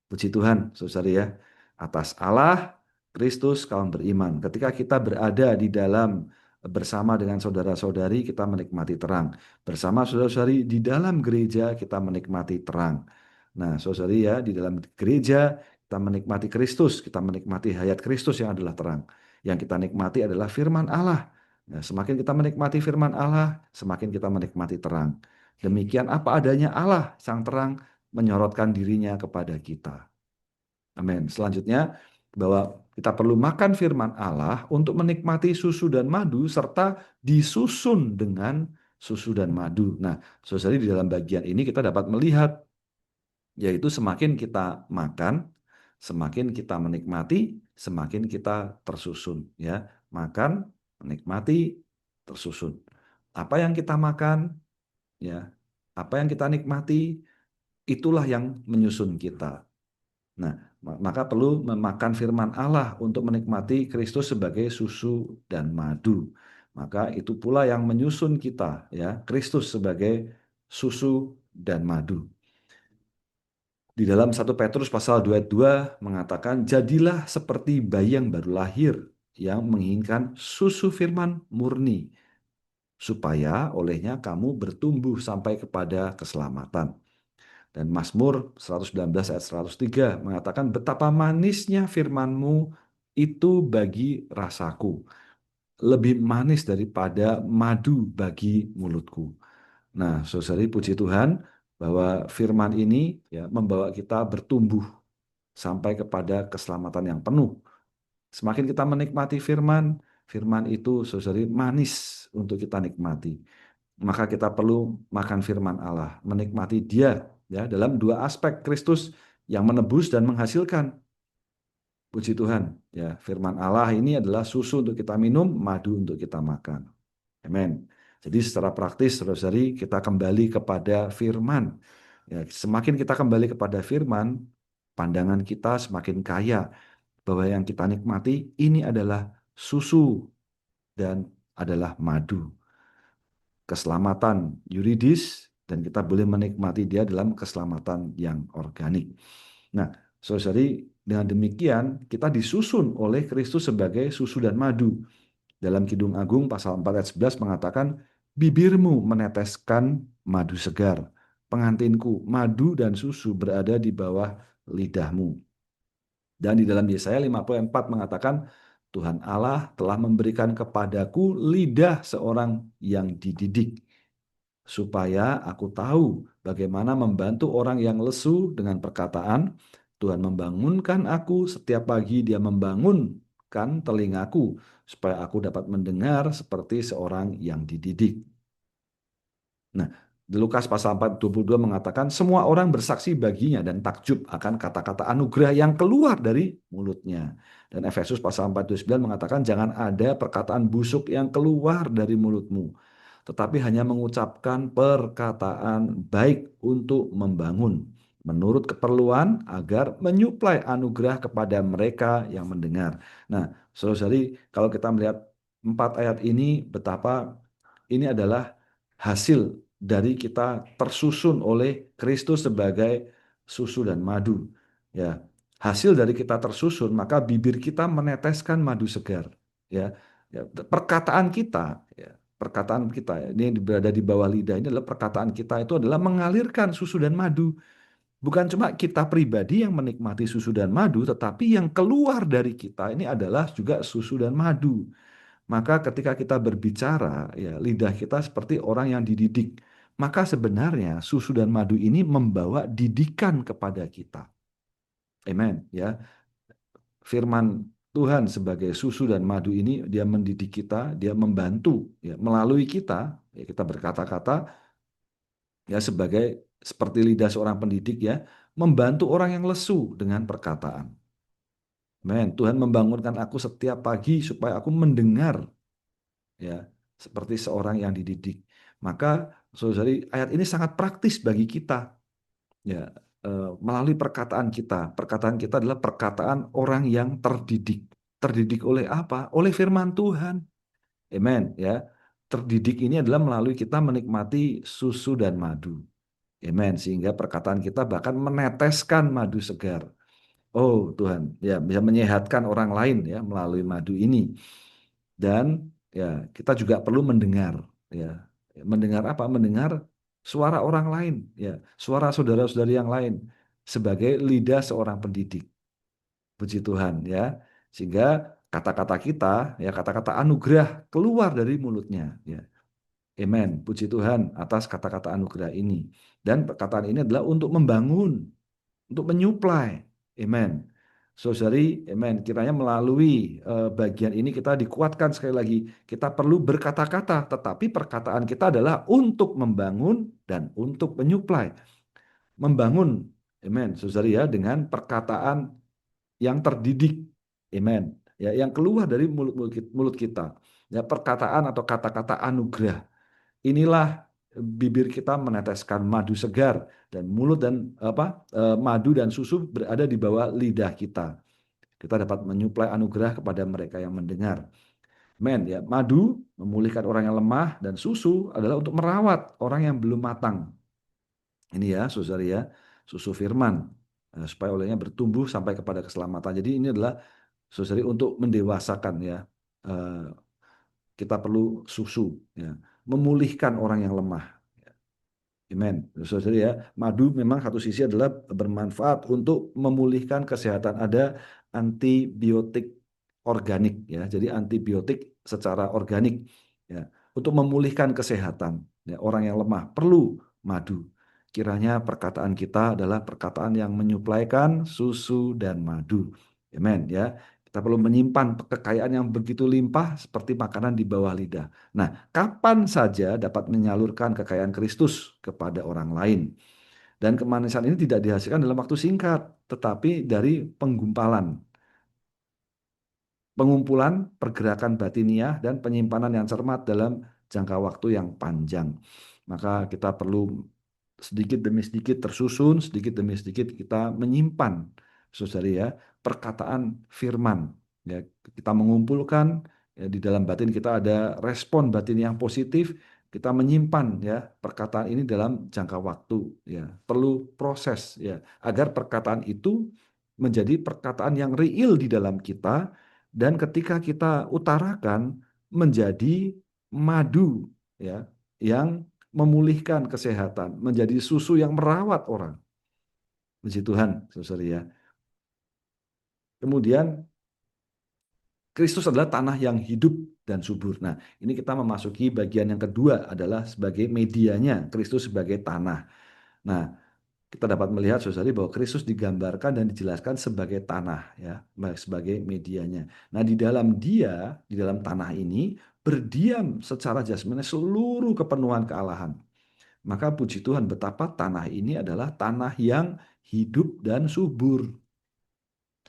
Puji Tuhan, saudari ya, atas Allah, Kristus, kaum beriman. Ketika kita berada di dalam bersama dengan saudara-saudari, kita menikmati terang. Bersama saudara-saudari di dalam gereja, kita menikmati terang. Nah, saudari ya, di dalam gereja, kita menikmati Kristus, kita menikmati hayat Kristus yang adalah terang. Yang kita nikmati adalah firman Allah. Nah, semakin kita menikmati firman Allah, semakin kita menikmati terang. Demikian apa adanya Allah, sang terang, menyorotkan dirinya kepada kita. Amin. Selanjutnya, bahwa kita perlu makan firman Allah untuk menikmati susu dan madu serta disusun dengan susu dan madu. Nah, saudara, di dalam bagian ini kita dapat melihat yaitu semakin kita makan, semakin kita menikmati, semakin kita tersusun, ya. Makan, menikmati, tersusun. Apa yang kita makan, ya, Apa yang kita nikmati, itulah yang menyusun kita. Nah, maka perlu memakan firman Allah untuk menikmati Kristus sebagai susu dan madu. Maka itu pula yang menyusun kita, ya, Kristus sebagai susu dan madu. Di dalam 1 Petrus pasal 2 ayat 2 mengatakan, jadilah seperti bayi yang baru lahir, yang menginginkan susu firman murni, supaya olehnya kamu bertumbuh sampai kepada keselamatan. Dan Mazmur 119 ayat 103 mengatakan, betapa manisnya firman-Mu itu bagi rasaku, lebih manis daripada madu bagi mulutku. Nah, saudari, puji Tuhan bahwa firman ini ya membawa kita bertumbuh sampai kepada keselamatan yang penuh. Semakin kita menikmati firman, firman itu saudari manis untuk kita nikmati. Maka kita perlu makan firman Allah, menikmati Dia ya dalam dua aspek, Kristus yang menebus dan menghasilkan. Puji Tuhan, ya, firman Allah ini adalah susu untuk kita minum, madu untuk kita makan. Amin. Jadi secara praktis, saudari, kita kembali kepada firman. Ya, semakin kita kembali kepada firman, pandangan kita semakin kaya bahwa yang kita nikmati ini adalah susu dan adalah madu. Keselamatan yuridis, dan kita boleh menikmati dia dalam keselamatan yang organik. Nah, saudari, dengan demikian kita disusun oleh Kristus sebagai susu dan madu. Dalam Kidung Agung pasal 4 ayat 11 mengatakan, bibirmu meneteskan madu segar, pengantinku, madu dan susu berada di bawah lidahmu. Dan di dalam Yesaya 54 mengatakan, Tuhan Allah telah memberikan kepadaku lidah seorang yang dididik, supaya aku tahu bagaimana membantu orang yang lesu dengan perkataan. Tuhan membangunkan aku setiap pagi, Dia membangunkan telingaku, supaya aku dapat mendengar seperti seorang yang dididik. Nah, di Lukas pasal 4:22 mengatakan, semua orang bersaksi baginya dan takjub akan kata-kata anugerah yang keluar dari mulutnya. Dan Efesus pasal 4:29 mengatakan, jangan ada perkataan busuk yang keluar dari mulutmu, tetapi hanya mengucapkan perkataan baik untuk membangun, menurut keperluan, agar menyuplai anugerah kepada mereka yang mendengar. Nah, saudari, kalau kita melihat 4 ayat ini, betapa ini adalah hasil dari kita tersusun oleh Kristus sebagai susu dan madu. Ya, hasil dari kita tersusun, maka bibir kita meneteskan madu segar. Ya, ya, perkataan kita, ya, perkataan kita ini yang berada di bawah lidah ini adalah perkataan kita itu adalah mengalirkan susu dan madu. Bukan cuma kita pribadi yang menikmati susu dan madu, tetapi yang keluar dari kita ini adalah juga susu dan madu. Maka ketika kita berbicara, ya, lidah kita seperti orang yang dididik. Maka sebenarnya susu dan madu ini membawa didikan kepada kita. Amen. Ya, firman Tuhan sebagai susu dan madu ini, dia mendidik kita, dia membantu, ya, melalui kita, ya, kita berkata-kata, ya, sebagai seperti lidah seorang pendidik, ya, membantu orang yang lesu dengan perkataan. Amen. Tuhan membangunkan aku setiap pagi supaya aku mendengar, ya, seperti seorang yang dididik. Maka saudari, ayat ini sangat praktis bagi kita, ya, melalui perkataan kita. Perkataan kita adalah perkataan orang yang terdidik. Terdidik oleh apa? Oleh firman Tuhan. Amen, ya. Terdidik ini adalah melalui kita menikmati susu dan madu. Amen. Sehingga perkataan kita bahkan meneteskan madu segar. Oh Tuhan, ya, bisa menyehatkan orang lain, ya, melalui madu ini. Dan ya, kita juga perlu mendengar, ya. Mendengar apa? Mendengar suara orang lain, ya, suara saudara-saudari yang lain sebagai lidah seorang pendidik. Puji Tuhan, ya. Sehingga kata-kata kita, ya, kata-kata anugerah keluar dari mulutnya, ya. Amen. Puji Tuhan atas kata-kata anugerah ini. Dan perkataan ini adalah untuk membangun, untuk menyuplai. Amen. Saudari, amen. Kiranya melalui bagian ini kita dikuatkan sekali lagi. Kita perlu berkata-kata, tetapi perkataan kita adalah untuk membangun dan untuk menyuplai. Membangun, amen. Saudari, ya, dengan perkataan yang terdidik, amen. Ya, yang keluar dari mulut kita. Ya, perkataan atau kata-kata anugerah. Inilah bibir kita meneteskan madu segar dan mulut dan madu dan susu berada di bawah lidah kita. Kita dapat menyuplai anugerah kepada mereka yang mendengar. Men, ya, madu memulihkan orang yang lemah dan susu adalah untuk merawat orang yang belum matang. Ini ya, saudara ya, susu firman supaya olehnya bertumbuh sampai kepada keselamatan. Jadi ini adalah saudari untuk mendewasakan ya. Eh, Kita perlu susu ya, memulihkan orang yang lemah. Amen. Saudara ya, madu memang satu sisi adalah bermanfaat untuk memulihkan kesehatan. Ada antibiotik organik ya. Jadi antibiotik secara organik ya untuk memulihkan kesehatan. Ya, orang yang lemah perlu madu. Kiranya perkataan kita adalah perkataan yang menyuplaikan susu dan madu. Amen ya. Kita perlu menyimpan kekayaan yang begitu limpah seperti makanan di bawah lidah. Nah, kapan saja dapat menyalurkan kekayaan Kristus kepada orang lain. Dan kemanisan ini tidak dihasilkan dalam waktu singkat, tetapi dari pengumpulan pergerakan batiniah dan penyimpanan yang cermat dalam jangka waktu yang panjang. Maka kita perlu sedikit demi sedikit tersusun, sedikit demi sedikit kita menyimpan, saudari ya, perkataan firman. Ya, kita mengumpulkan ya, di dalam batin kita ada respon batin yang positif. Kita menyimpan ya perkataan ini dalam jangka waktu. Ya, perlu proses ya agar perkataan itu menjadi perkataan yang real di dalam kita dan ketika kita utarakan menjadi madu ya yang memulihkan kesehatan, menjadi susu yang merawat orang. Puji Tuhan, saudara ya. Kemudian Kristus adalah tanah yang hidup dan subur. Nah, ini kita memasuki bagian yang kedua adalah sebagai medianya, Kristus sebagai tanah. Nah, kita dapat melihat saudari bahwa Kristus digambarkan dan dijelaskan sebagai tanah ya, sebagai medianya. Nah, di dalam tanah ini berdiam secara jasmani seluruh kepenuhan kealahan. Maka puji Tuhan betapa tanah ini adalah tanah yang hidup dan subur.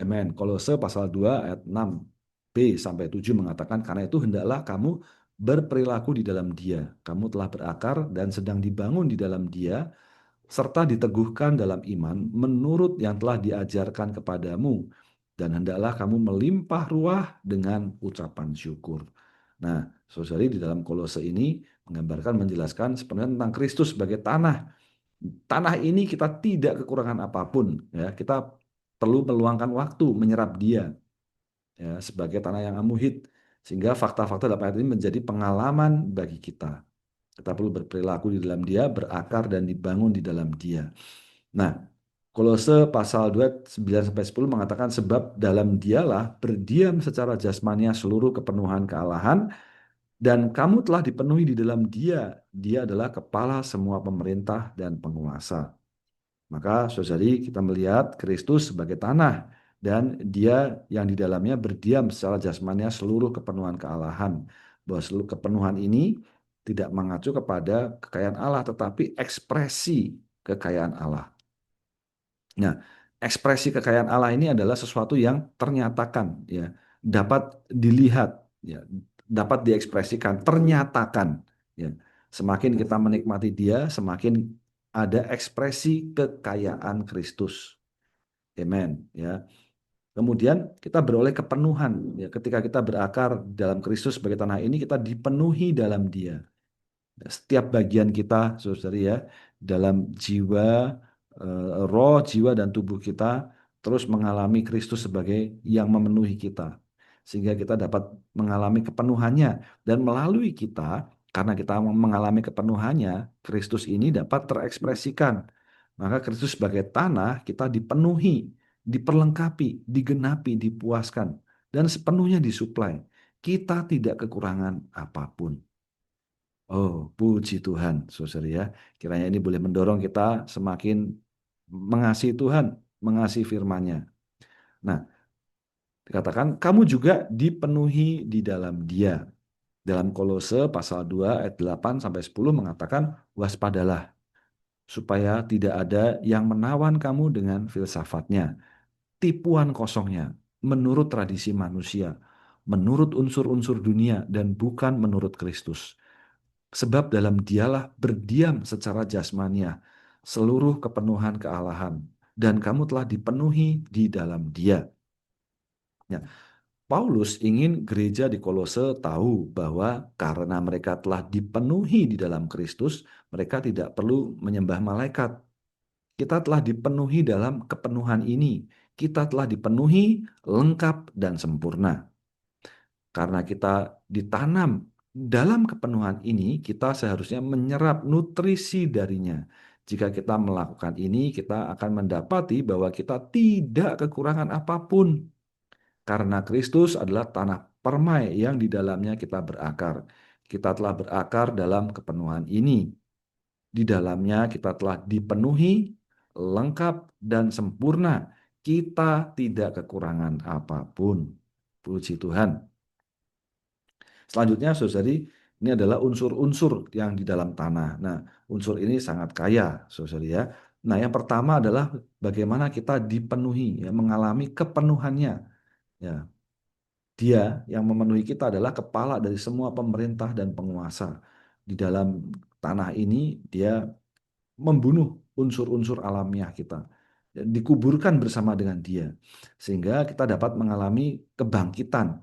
Amen. Kolose pasal 2 ayat 6b sampai 7 mengatakan, karena itu hendaklah kamu berperilaku di dalam Dia. Kamu telah berakar dan sedang dibangun di dalam Dia, serta diteguhkan dalam iman menurut yang telah diajarkan kepadamu. Dan hendaklah kamu melimpah ruah dengan ucapan syukur. Nah, saudari di dalam Kolose ini menggambarkan, menjelaskan sebenarnya tentang Kristus sebagai tanah. Tanah ini kita tidak kekurangan apapun. Ya, kita perlu meluangkan waktu menyerap Dia ya, sebagai tanah yang amuhid. Sehingga fakta-fakta dalam ayat ini menjadi pengalaman bagi kita. Kita perlu berperilaku di dalam Dia, berakar dan dibangun di dalam Dia. Nah, Kolose pasal 2, 9-10 mengatakan, sebab dalam Dialah berdiam secara jasmania seluruh kepenuhan kealahan, dan kamu telah dipenuhi di dalam Dia. Dia adalah kepala semua pemerintah dan penguasa. Maka saudari kita melihat Kristus sebagai tanah dan Dia yang di dalamnya berdiam secara jasmania seluruh kepenuhan kealahan. Bahwa seluruh kepenuhan ini tidak mengacu kepada kekayaan Allah tetapi ekspresi kekayaan Allah. Nah, ekspresi kekayaan Allah ini adalah sesuatu yang ternyatakan ya, dapat dilihat ya, dapat diekspresikan, ternyatakan ya. Semakin kita menikmati Dia, semakin ada ekspresi kekayaan Kristus. Amen ya. Kemudian kita beroleh kepenuhan ya, ketika kita berakar dalam Kristus sebagai tanah ini, kita dipenuhi dalam Dia. Setiap bagian kita, saudari ya, dalam jiwa, roh, jiwa dan tubuh kita terus mengalami Kristus sebagai yang memenuhi kita. Sehingga kita dapat mengalami kepenuhannya. Dan melalui kita, karena kita mengalami kepenuhannya, Kristus ini dapat terekspresikan. Maka Kristus sebagai tanah, kita dipenuhi, diperlengkapi, digenapi, dipuaskan. Dan sepenuhnya disuplai. Kita tidak kekurangan apapun. Oh, puji Tuhan, saudara ya. Kiranya ini boleh mendorong kita semakin mengasihi Tuhan, mengasihi firman-Nya. Nah, dikatakan kamu juga dipenuhi di dalam Dia. Dalam Kolose pasal 2 ayat 8 sampai 10 mengatakan, waspadalah supaya tidak ada yang menawan kamu dengan filsafatnya, tipuan kosongnya, menurut tradisi manusia, menurut unsur-unsur dunia dan bukan menurut Kristus. Sebab dalam dialah berdiam secara jasmania seluruh kepenuhan kealahan, dan kamu telah dipenuhi di dalam Dia. Ya, Paulus ingin gereja di Kolose tahu bahwa karena mereka telah dipenuhi di dalam Kristus, mereka tidak perlu menyembah malaikat. Kita telah dipenuhi dalam kepenuhan ini. Kita telah dipenuhi lengkap dan sempurna. Karena kita ditanam dalam kepenuhan ini, kita seharusnya menyerap nutrisi darinya. Jika kita melakukan ini, kita akan mendapati bahwa kita tidak kekurangan apapun. Karena Kristus adalah tanah permai yang di dalamnya kita berakar. Kita telah berakar dalam kepenuhan ini. Di dalamnya kita telah dipenuhi, lengkap, dan sempurna. Kita tidak kekurangan apapun. Puji Tuhan. Selanjutnya, saudari, ini adalah unsur-unsur yang di dalam tanah. Nah, unsur ini sangat kaya, saudari ya. Nah, yang pertama adalah bagaimana kita dipenuhi, ya, mengalami kepenuhannya. Ya, Dia yang memenuhi kita adalah kepala dari semua pemerintah dan penguasa. Di dalam tanah ini, Dia membunuh unsur-unsur alamiah kita. Dikuburkan bersama dengan Dia. Sehingga kita dapat mengalami kebangkitan.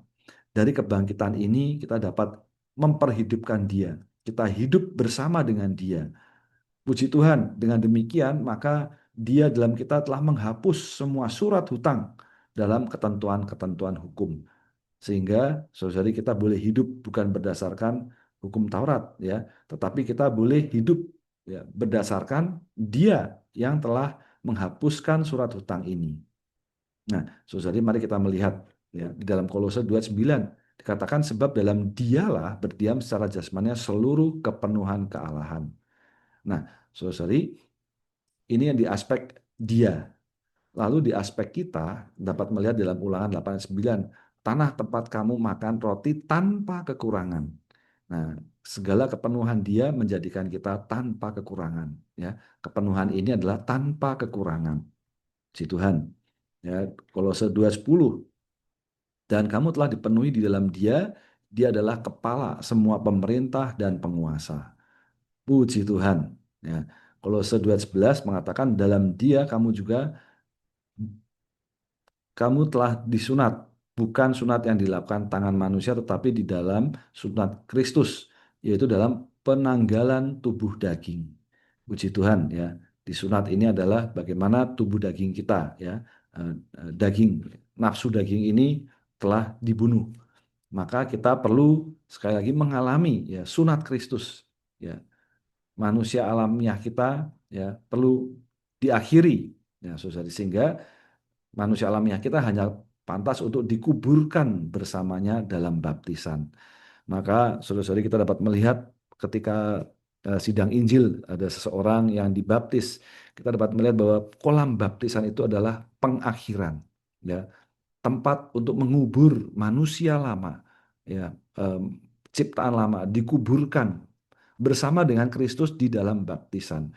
Dari kebangkitan ini kita dapat memperhidupkan Dia. Kita hidup bersama dengan Dia. Puji Tuhan, dengan demikian maka Dia dalam kita telah menghapus semua surat hutang dalam ketentuan-ketentuan hukum. Sehingga saudari kita boleh hidup bukan berdasarkan hukum Taurat ya, tetapi kita boleh hidup ya berdasarkan Dia yang telah menghapuskan surat hutang ini. Nah, saudari mari kita melihat ya di dalam Kolose 2:9 dikatakan sebab dalam Dialah berdiam secara jasmania seluruh kepenuhan kealahan. Nah, saudari, ini yang di aspek Dia. Lalu di aspek kita dapat melihat dalam Ulangan 8:9, tanah tempat kamu makan roti tanpa kekurangan. Nah, segala kepenuhan Dia menjadikan kita tanpa kekurangan. Ya, kepenuhan ini adalah tanpa kekurangan. Si Tuhan. Ya, Kolose 2:10, dan kamu telah dipenuhi di dalam Dia. Dia adalah kepala semua pemerintah dan penguasa. Puji Tuhan. Ya, Kolose 2:11 mengatakan dalam Dia kamu telah disunat, bukan sunat yang dilakukan tangan manusia, tetapi di dalam sunat Kristus, yaitu dalam penanggalan tubuh daging. Puji Tuhan ya. Disunat ini adalah bagaimana tubuh daging kita ya, daging nafsu daging ini telah dibunuh. Maka kita perlu sekali lagi mengalami ya sunat Kristus ya. Manusia alamiah kita ya perlu diakhiri ya saudara, sehingga manusia alamiah kita hanya pantas untuk dikuburkan bersamanya dalam baptisan. Maka saudara-saudari kita dapat melihat ketika sidang Injil ada seseorang yang dibaptis, kita dapat melihat bahwa kolam baptisan itu adalah pengakhiran, ya, tempat untuk mengubur manusia lama, ya, ciptaan lama dikuburkan bersama dengan Kristus di dalam baptisan.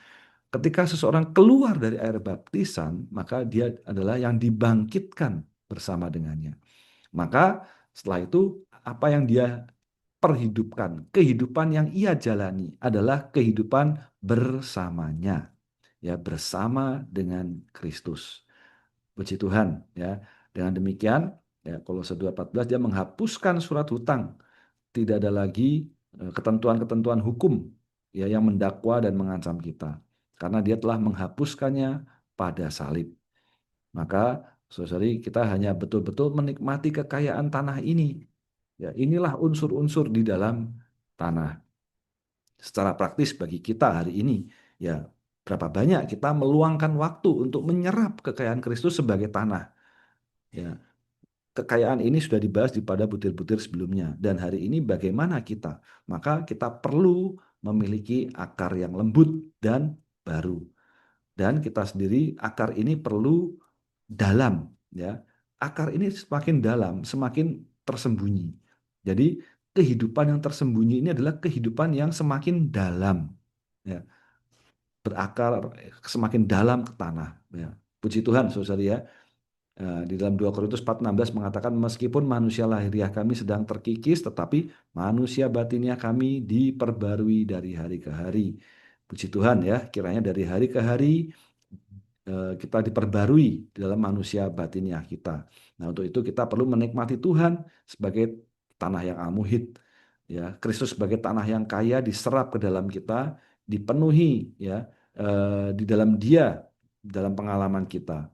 Ketika seseorang keluar dari air baptisan, maka dia adalah yang dibangkitkan bersama dengannya. Maka setelah itu apa yang dia perhidupkan, kehidupan yang ia jalani adalah kehidupan bersamanya, ya, bersama dengan Kristus. Puji Tuhan, ya. Dengan demikian, ya, Kolose 2:14 dia menghapuskan surat hutang. Tidak ada lagi ketentuan-ketentuan hukum ya yang mendakwa dan mengancam kita. Karena dia telah menghapuskannya pada salib. Maka saudari kita hanya betul-betul menikmati kekayaan tanah ini. Ya, inilah unsur-unsur di dalam tanah. Secara praktis bagi kita hari ini, ya berapa banyak kita meluangkan waktu untuk menyerap kekayaan Kristus sebagai tanah. Ya, kekayaan ini sudah dibahas di pada butir-butir sebelumnya. Dan hari ini bagaimana kita? Maka kita perlu memiliki akar yang lembut dan baru. Dan kita sendiri akar ini perlu dalam, ya. Akar ini semakin dalam, semakin tersembunyi. Jadi kehidupan yang tersembunyi ini adalah kehidupan yang semakin dalam, ya. Berakar semakin dalam ke tanah, ya. Puji Tuhan, saudara ya. Di dalam 2 Korintus 4:16 mengatakan meskipun manusia lahiriah kami sedang terkikis, tetapi manusia batiniah kami diperbarui dari hari ke hari. Puji Tuhan ya, kiranya dari hari ke hari kita diperbarui dalam manusia batiniah kita. Nah, untuk itu kita perlu menikmati Tuhan sebagai tanah yang al-muhid, ya. Kristus sebagai tanah yang kaya diserap ke dalam kita, dipenuhi ya di dalam Dia, dalam pengalaman kita.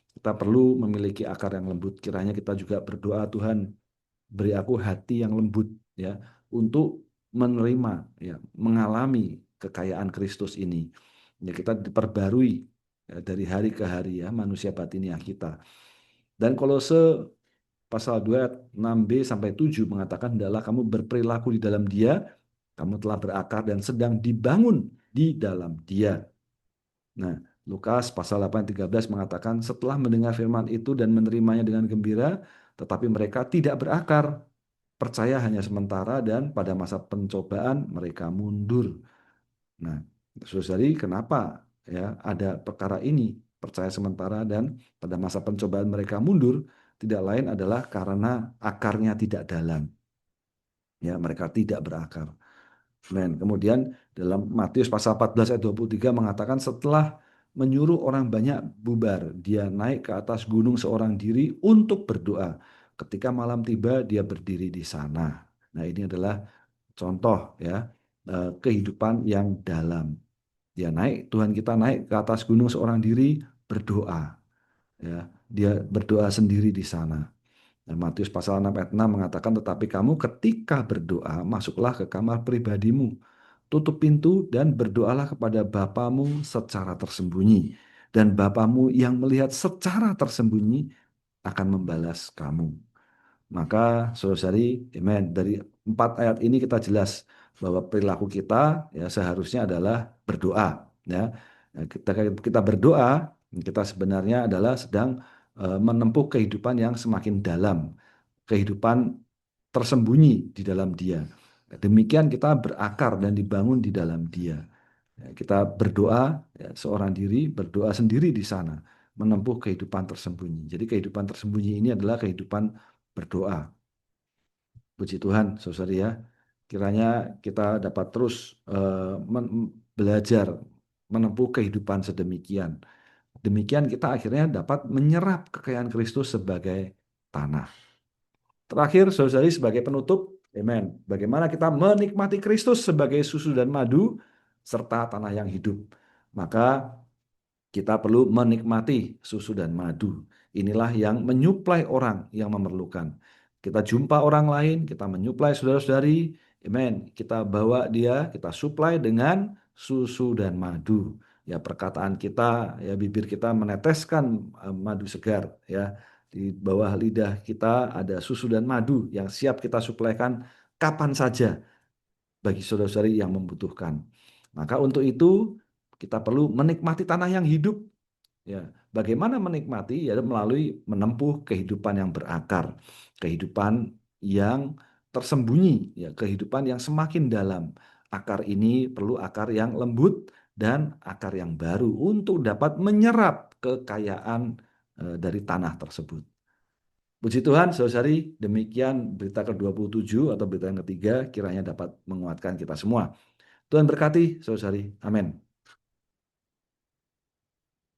Kita perlu memiliki akar yang lembut. Kiranya kita juga berdoa, Tuhan, beri aku hati yang lembut ya untuk menerima ya, mengalami kekayaan Kristus ini. Ya, kita diperbarui ya, dari hari ke hari ya manusia batiniah kita. Dan Kolose pasal 2 ayat 6b sampai 7 mengatakan hendaklah kamu berperilaku di dalam Dia, kamu telah berakar dan sedang dibangun di dalam Dia. Nah, Lukas pasal 8:13 mengatakan setelah mendengar firman itu dan menerimanya dengan gembira, tetapi mereka tidak berakar, percaya hanya sementara dan pada masa pencobaan mereka mundur. Nah, saudari, kenapa ya ada perkara ini, percaya sementara dan pada masa pencobaan mereka mundur? Tidak lain adalah karena akarnya tidak dalam. Ya, mereka tidak berakar. Men. Kemudian dalam Matius pasal 14 ayat 23 mengatakan setelah menyuruh orang banyak bubar, dia naik ke atas gunung seorang diri untuk berdoa. Ketika malam tiba, dia berdiri di sana. Nah, ini adalah contoh ya kehidupan yang dalam. Dia naik, Tuhan kita naik ke atas gunung seorang diri berdoa. Ya, dia berdoa sendiri di sana. Nah, Matius pasal 6 ayat 6 mengatakan, tetapi kamu ketika berdoa, masuklah ke kamar pribadimu, tutup pintu dan berdoalah kepada Bapamu secara tersembunyi. Dan Bapamu yang melihat secara tersembunyi akan membalas kamu. Maka saudari, amen, dari 4 ayat ini kita jelas bahwa perilaku kita ya seharusnya adalah berdoa. Ya, kita berdoa, kita sebenarnya adalah sedang menempuh kehidupan yang semakin dalam, kehidupan tersembunyi di dalam Dia. Demikian kita berakar dan dibangun di dalam Dia. Ya, kita berdoa ya, seorang diri, berdoa sendiri di sana, menempuh kehidupan tersembunyi. Jadi kehidupan tersembunyi ini adalah kehidupan berdoa. Puji Tuhan, saudari ya. Kiranya kita dapat terus belajar menempuh kehidupan sedemikian. Demikian kita akhirnya dapat menyerap kekayaan Kristus sebagai tanah. Terakhir, saudari, sebagai penutup, amen. Bagaimana kita menikmati Kristus sebagai susu dan madu serta tanah yang hidup. Maka kita perlu menikmati susu dan madu. Inilah yang menyuplai orang yang memerlukan. Kita jumpa orang lain, kita menyuplai saudara-saudari, amen. Kita bawa dia, kita suplai dengan susu dan madu. Ya, perkataan kita, ya bibir kita meneteskan madu segar, ya. Di bawah lidah kita ada susu dan madu yang siap kita suplaikan kapan saja bagi saudara-saudari yang membutuhkan. Maka untuk itu kita perlu menikmati tanah yang hidup. Ya, bagaimana menikmati? Ya melalui menempuh kehidupan yang berakar, kehidupan yang tersembunyi, ya kehidupan yang semakin dalam. Akar ini perlu akar yang lembut dan akar yang baru untuk dapat menyerap kekayaan dari tanah tersebut. Puji Tuhan, saudari, demikian berita ke-27 atau berita yang ketiga kiranya dapat menguatkan kita semua. Tuhan berkati, saudari. Amin.